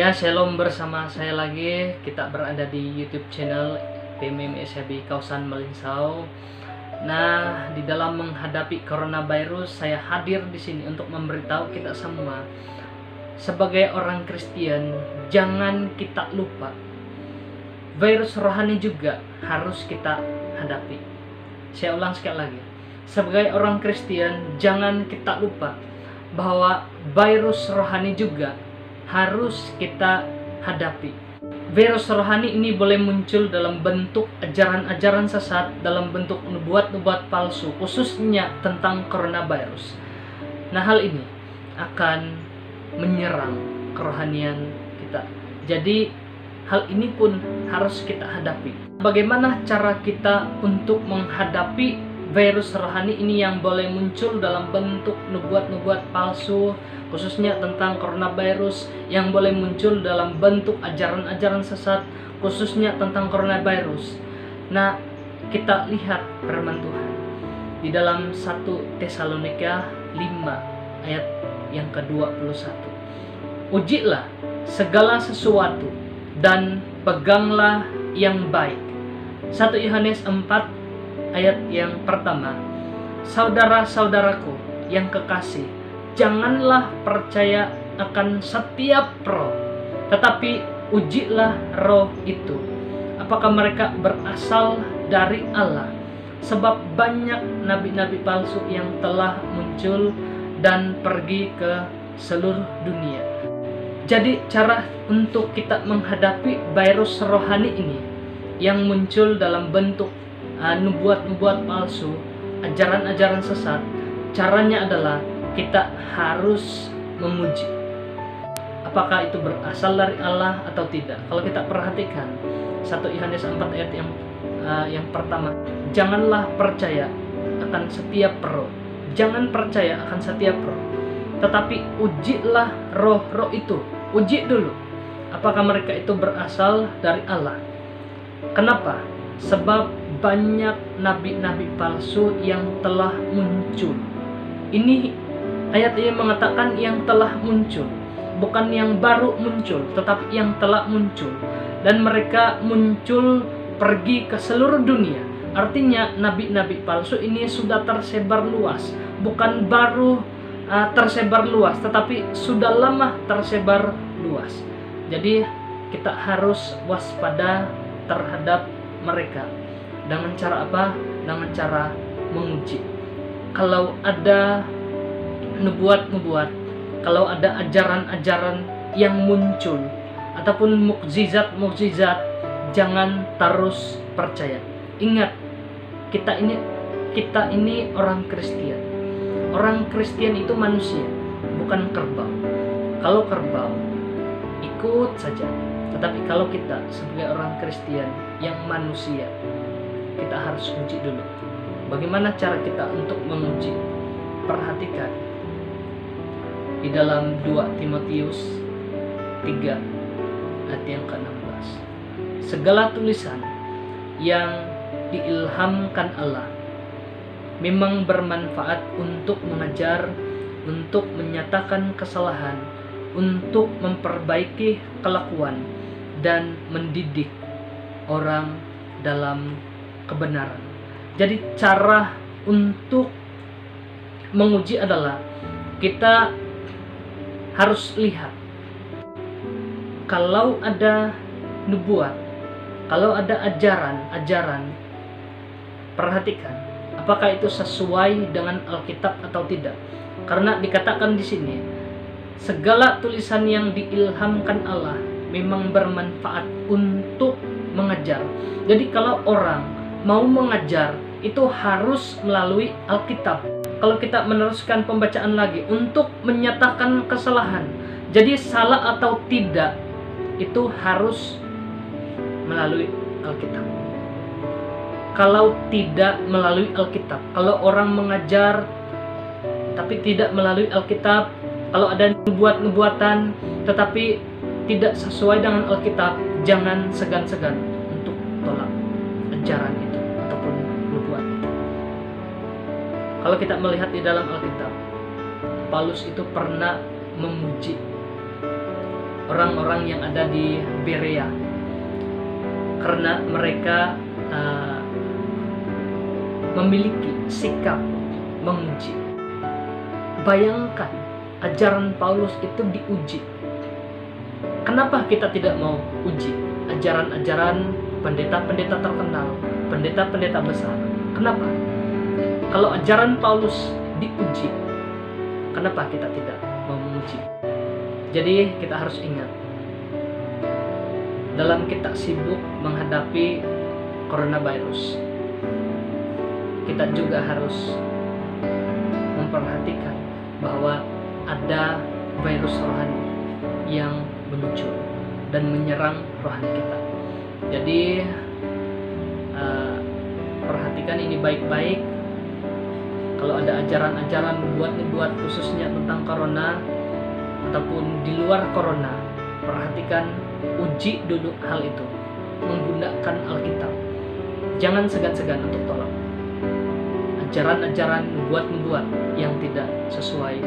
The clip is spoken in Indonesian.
Ya, shalom bersama saya lagi. Kita berada di YouTube channel PMM SHB Kausan Malinsau. Nah, di dalam menghadapi coronavirus, saya hadir di sini untuk memberitahu kita semua sebagai orang Kristen, jangan kita lupa virus rohani juga harus kita hadapi. Saya ulang sekali lagi. Sebagai orang Kristen, jangan kita lupa bahwa virus rohani juga harus kita hadapi. Virus rohani ini boleh muncul dalam bentuk ajaran-ajaran sesat, dalam bentuk nubuat-nubuat palsu, khususnya tentang coronavirus. Nah, hal ini akan menyerang kerohanian kita. Jadi, hal ini pun harus kita hadapi. Bagaimana cara kita untuk menghadapi virus rohani ini yang boleh muncul dalam bentuk nubuat-nubuat palsu, khususnya tentang coronavirus, yang boleh muncul dalam bentuk ajaran-ajaran sesat, khususnya tentang coronavirus. Nah, kita lihat firman Tuhan di dalam 1 Tesalonika 5 ayat yang ke-21. Ujilah segala sesuatu dan peganglah yang baik. 1 Yohanes 4 ayat yang pertama. Saudara-saudaraku yang kekasih, janganlah percaya akan setiap roh, tetapi ujilah roh itu, apakah mereka berasal dari Allah. Sebab banyak nabi-nabi palsu yang telah muncul dan pergi ke seluruh dunia. Jadi cara untuk kita menghadapi virus rohani ini yang muncul dalam bentuk nubuat-nubuat palsu, ajaran-ajaran sesat, caranya adalah kita harus memuji apakah itu berasal dari Allah atau tidak. Kalau kita perhatikan 1 Yohanes 4 ayat yang pertama, janganlah percaya akan setiap roh. Jangan percaya akan setiap roh, tetapi ujilah roh-roh itu. Uji dulu apakah mereka itu berasal dari Allah. Kenapa? Sebab banyak nabi-nabi palsu yang telah muncul. Ini ayat ini mengatakan yang telah muncul, bukan yang baru muncul, tetapi yang telah muncul. Dan mereka muncul pergi ke seluruh dunia. Artinya nabi-nabi palsu ini sudah tersebar luas, bukan baru tersebar luas, tetapi sudah lama tersebar luas. Jadi kita harus waspada terhadap mereka. Dengan cara apa? Dengan cara menguji. Kalau ada nubuat-nubuat, kalau ada ajaran-ajaran yang muncul ataupun mukjizat-mukjizat, jangan terus percaya. Ingat, kita ini orang Kristen. Orang Kristen itu manusia, bukan kerbau. Kalau kerbau ikut saja. Tetapi kalau kita sebagai orang Kristen yang manusia, kita harus uji dulu. Bagaimana cara kita untuk menguji? Perhatikan di dalam 2 Timotius 3 ayat yang ke-16. Segala tulisan yang diilhamkan Allah memang bermanfaat untuk mengajar, untuk menyatakan kesalahan, untuk memperbaiki kelakuan, dan mendidik orang dalam kebenaran. Jadi cara untuk menguji adalah kita harus lihat kalau ada nubuat, kalau ada ajaran, perhatikan apakah itu sesuai dengan Alkitab atau tidak. Karena dikatakan di sini segala tulisan yang diilhamkan Allah memang bermanfaat untuk mengajar. Jadi kalau orang mau mengajar itu harus melalui Alkitab. Kalau kita meneruskan pembacaan lagi, untuk menyatakan kesalahan. Jadi salah atau tidak itu harus melalui Alkitab. Kalau tidak melalui Alkitab, kalau orang mengajar tapi tidak melalui Alkitab, kalau ada nubuat-nubuatan tetapi tidak sesuai dengan Alkitab, jangan segan-segan untuk tolak ajaran itu ataupun nubuat itu. Kalau kita melihat di dalam Alkitab, Paulus itu pernah memuji orang-orang yang ada di Berea, karena mereka memiliki sikap menguji. Bayangkan, ajaran Paulus itu diuji. Kenapa kita tidak mau uji ajaran-ajaran pendeta-pendeta terkenal, pendeta-pendeta besar? Kenapa? Kalau ajaran Paulus diuji, kenapa kita tidak mau menguji? Jadi kita harus ingat, dalam kita sibuk menghadapi coronavirus, kita juga harus memperhatikan bahwa ada virus rohani yang muncul dan menyerang rohani kita. Jadi perhatikan ini baik-baik. Kalau ada ajaran-ajaran buat khususnya tentang corona ataupun di luar corona, perhatikan, uji dulu hal itu menggunakan Alkitab. Jangan segan-segan untuk tolak ajaran-ajaran buat yang tidak sesuai